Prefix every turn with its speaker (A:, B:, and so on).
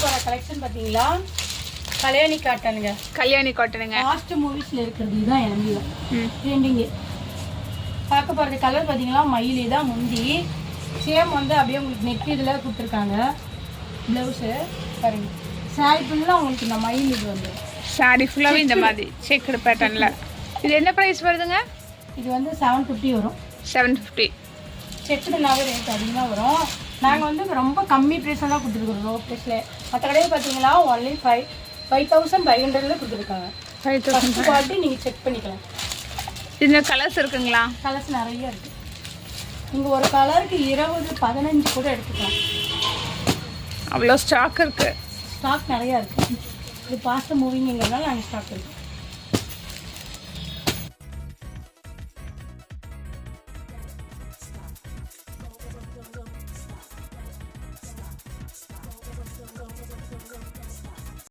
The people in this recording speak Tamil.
A: போகிற கலெக்ஷன் பார்த்தீங்களா, கல்யாணி காட்டனுங்க.
B: கல்யாணி காட்டனுங்க.
A: லாஸ்ட் மூவிஸில் இருக்கிறது இதுதான் எம்பியும் ட்ரெண்டிங்கு. பார்க்க போகிறது கலர் பார்த்தீங்களா, மயிலே தான் முந்தி. சேம் வந்து அப்படியே உங்களுக்கு நெக் இதில் கொடுத்துருக்காங்க. ப்ளவுஸு பாருங்க. சாரி ஃபுல்லாக உங்களுக்கு இந்த மயில் இது வந்து
B: சாரி ஃபுல்லாகவே இந்த மாதிரி செக்குடு பேட்டர்னில். இது என்ன ப்ரைஸ் வருதுங்க?
A: இது வந்து 750 வரும்.
B: 750.
A: செக்குடுனாவே ரேட் அதிகமாக வரும். நாங்கள் வந்து ரொம்ப கம்மி ப்ரைஸில் தான் கொடுத்துருக்குறோம், லோ ப்ரைஸில். மற்ற கடையில் பார்த்தீங்களா ஒன்லி 5500 கொடுத்துருக்காங்க. 5000 குவாலிட்டி நீங்கள் செக் பண்ணிக்கலாம்.
B: இதில் கலர்ஸ் இருக்குங்களா?
A: கலர்ஸ் நிறைய இருக்குது. நீங்கள் ஒரு கலருக்கு 20 15 கூட எடுத்துக்கலாம்.
B: அவ்வளோ ஸ்டாக் இருக்குது.
A: ஸ்டாக் நிறையா இருக்குது. இது பாஸ்ட் மூவிங்கிறதுனால நாங்கள் ஸ்டாக் இருக்குது.